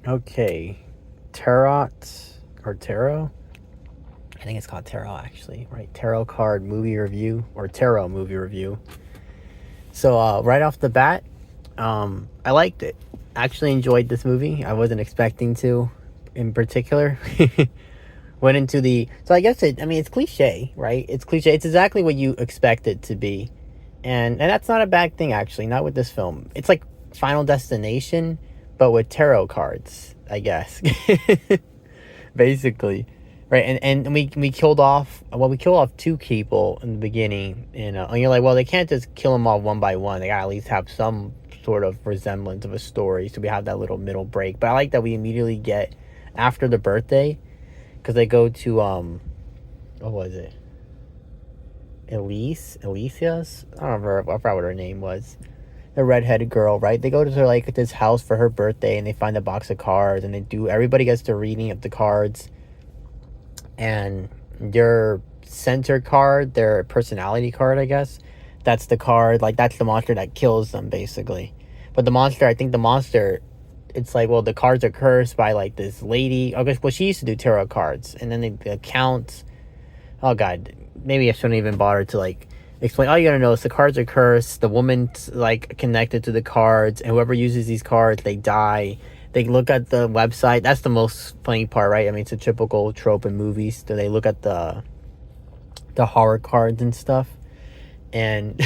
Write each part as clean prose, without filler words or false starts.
Okay. Tarot or Tarot? I think it's called Tarot actually, right? Tarot card movie review or Tarot movie review. So right off the bat, I liked it. Actually enjoyed this movie. I wasn't expecting to, in particular. Went into the so I guess it. I mean, it's cliche, right? It's cliche. It's exactly what you expect it to be, and that's not a bad thing actually. Not with this film. It's like Final Destination, but with tarot cards, I guess. Basically, right? And we killed off. Well, we killed off two people in the beginning, and you're like, well, they can't just kill them all one by one. They gotta at least have some sort of resemblance of a story. So we have that little middle break. But I like that we immediately get after the birthday because they go to what was it? Alicia's? I don't remember. I forgot what her name was. The redheaded girl, right? They go to like this house for her birthday, and they find a box of cards, and they do. Everybody gets the reading of the cards, and their center card, their personality card, I guess. That's the card. Like that's the monster that kills them, basically. But the monster, I think the monster, it's like, well, the cards are cursed by like this lady. I guess, well, she used to do tarot cards, and then the accounts. Oh god, maybe I shouldn't even bother to like explain. All you gotta know is the cards are cursed. The woman's like connected to the cards, and whoever uses these cards, they die. They look at the website. That's the most funny part, right? I mean, it's a typical trope in movies. Do they look at the horror cards and stuff, and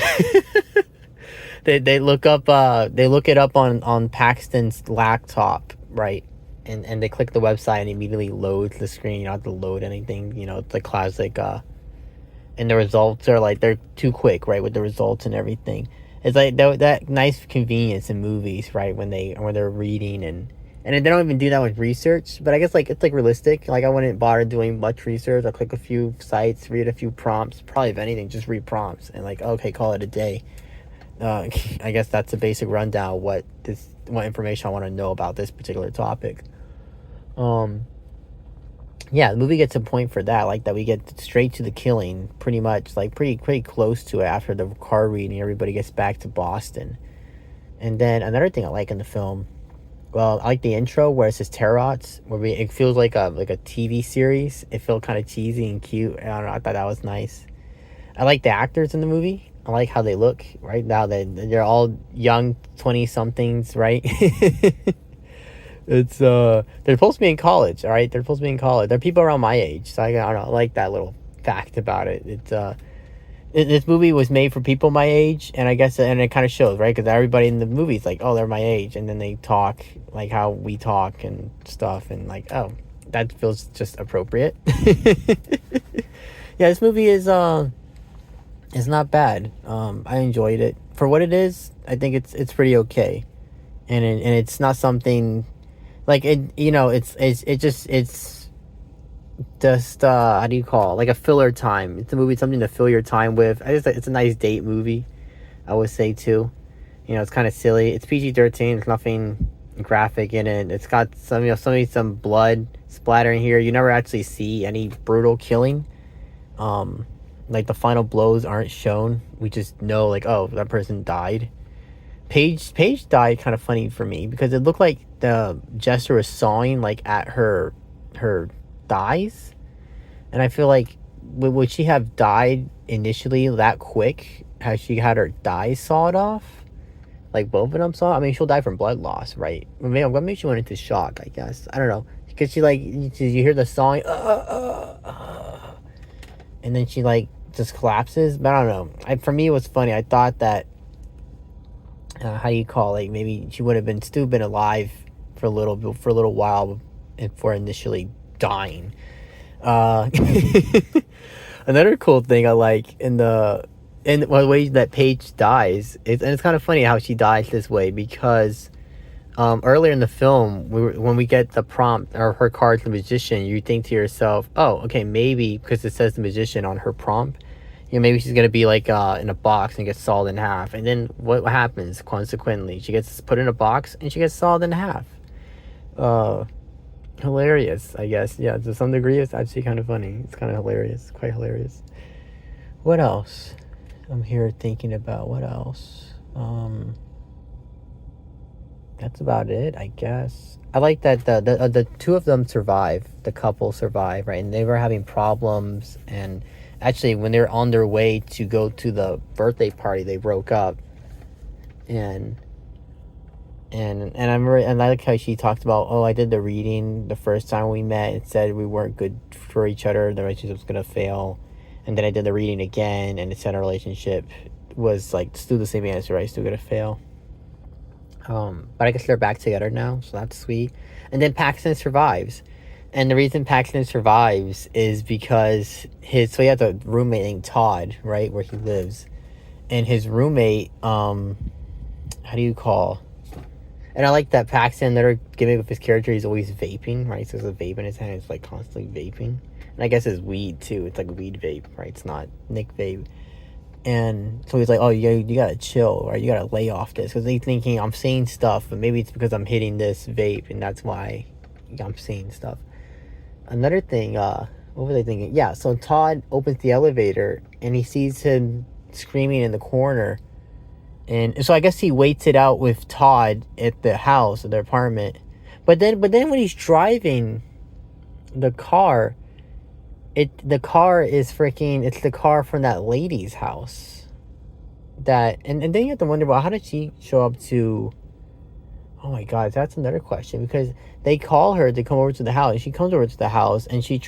they look up they look it up on Paxton's laptop, right? And they click the website and immediately loads the screen. You don't have to load anything. It's the classic. And the results are like they're too quick, right? With the results and everything, it's like that nice convenience in movies, right? When they're reading and they don't even do that with research. But I guess like it's like realistic. Like I wouldn't bother doing much research. I'll click a few sites, read a few prompts. Probably if anything, just read prompts and like okay, call it a day. I guess that's a basic rundown of what information I want to know about this particular topic. Yeah, the movie gets a point for that, like that we get straight to the killing, pretty much, like pretty close to it after the car reading. Everybody gets back to Boston, and then another thing I like in the film, well, I like the intro where it says Tarots, it feels like a TV series. It felt kind of cheesy and cute. I don't know. I thought that was nice. I like the actors in the movie. I like how they look. Right now, they're all young 20-somethings, right? It's they're supposed to be in college, all right? They're supposed to be in college. They're people around my age, so I don't know, I like that little fact about it. This movie was made for people my age, and I guess and it kind of shows, right? Because everybody in the movie is like, oh, they're my age, and then they talk like how we talk and stuff, and like, oh, that feels just appropriate. Yeah, this movie is not bad. I enjoyed it for what it is. I think it's pretty okay, and it's not something. Like it's just how do you call it? Like a filler time. It's a movie, something to fill your time with. It's a nice date movie, I would say too. It's kind of silly. It's PG-13. There's nothing graphic in it. It's got some blood splattering here. You never actually see any brutal killing. Like the final blows aren't shown. We just know like, oh, that person died. Paige died kind of funny for me because it looked like the jester was sawing like at her thighs, and I feel like would she have died initially that quick? Has she had her thighs sawed off? Like both of them sawed? I mean, she'll die from blood loss, right? Maybe she went into shock. I guess I don't know because she like you hear the sawing, and then she like just collapses. But I don't know. For me, it was funny. I thought that. How do you call it? Maybe she would have still been alive for a little while before initially dying. Another cool thing I like in the way that Paige dies, and it's kind of funny how she dies this way because earlier in the film, when we get the prompt or her card's the magician, you think to yourself, oh, okay, maybe because it says the magician on her prompt. Maybe she's gonna be like in a box and get sawed in half, and then what happens? Consequently, she gets put in a box and she gets sawed in half. Hilarious, I guess. Yeah, to some degree, it's actually kind of funny. It's kind of hilarious, quite hilarious. What else? I'm here thinking about what else. That's about it, I guess. I like that the two of them survive. The couple survive, right? And they were having problems. And actually, when they were on their way to go to the birthday party, they broke up. And and I like how she talked about, oh, I did the reading the first time we met. It said we weren't good for each other. The relationship was gonna fail. And then I did the reading again, and it said our relationship was like still the same answer, right? Still gonna fail. But I guess they're back together now, so that's sweet. And then Paxton survives. And the reason Paxton survives is because so he has a roommate named Todd, right, where he lives. And his roommate, how do you call? And I like that Paxton, they're giving with his character, he's always vaping, right? So there's a vape in his hand, it's like constantly vaping. And I guess it's weed too. It's like weed vape, right? It's not Nick vape. And so he's like, oh, you gotta chill, right? You gotta lay off this. Because he's thinking, I'm saying stuff, but maybe it's because I'm hitting this vape, and that's why I'm saying stuff. Another thing, what were they thinking? Yeah, so Todd opens the elevator, and he sees him screaming in the corner. And so I guess he waits it out with Todd at the house, at their apartment. But then when he's driving the car, the car is freaking, it's the car from that lady's house. And then you have to wonder, well, how did she show up to, oh my god, that's another question, because they call her to come over to the house. She comes over to the house, and she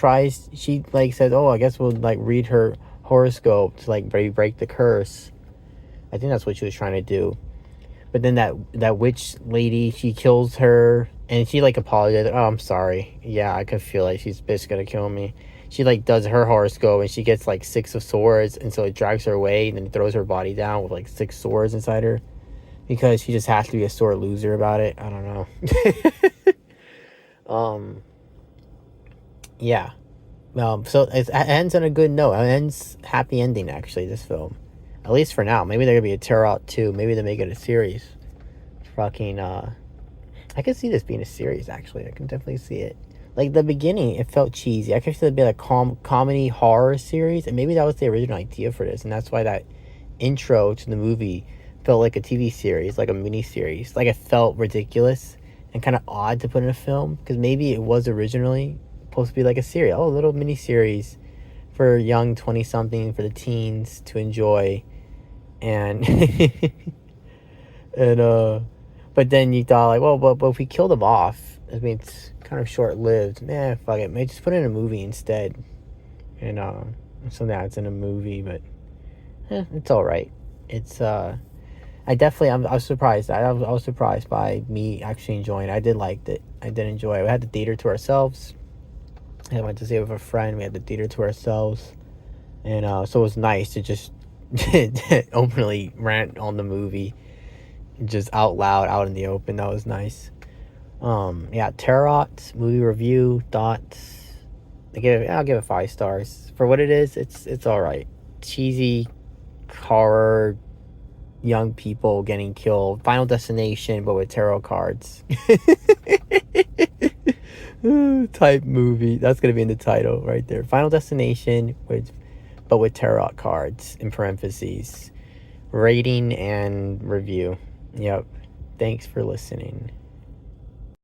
like says, oh, I guess we'll like read her horoscope to like break the curse. I think that's what she was trying to do. But then that witch lady, she kills her, and she like apologizes. Oh, I'm sorry. Yeah, I could feel like she's bitch gonna kill me. She like does her horoscope, and she gets like 6 of swords, and so it drags her away, and then throws her body down with like 6 swords inside her, because she just has to be a sore loser about it. I don't know. Yeah. So it ends on a good note. It ends happy ending, actually, this film. At least for now. Maybe there could be a Tarot 2. Maybe they make it a series. Fucking, I could see this being a series, actually. I can definitely see it. Like, the beginning, it felt cheesy. I could see it being a comedy horror series, and maybe that was the original idea for this, and that's why that intro to the movie felt like a TV series, like a mini series. Like, it felt ridiculous and kind of odd to put in a film, because maybe it was originally supposed to be like a series. Oh, a little mini series for young 20-something, for the teens to enjoy. And but then you thought, like, well, but if we killed him off, I mean, it's kind of short-lived. Man, fuck it, maybe just put it in a movie instead. And something that's in a movie, but it's all right. It's I was surprised. I was surprised by me actually enjoying it. I did like it. I did enjoy it. We had the theater to ourselves. I went to see it with a friend. We had the theater to ourselves, and so it was nice to just openly rant on the movie, just out loud, out in the open. That was nice. Yeah, Tarot movie review thoughts. I'll give it 5 stars for what it is. It's all right. Cheesy horror, young people getting killed, Final Destination, but with tarot cards. Type movie. That's gonna be in the title right there. Final Destination but with tarot cards in parentheses. Rating and review. Yep. Thanks for listening.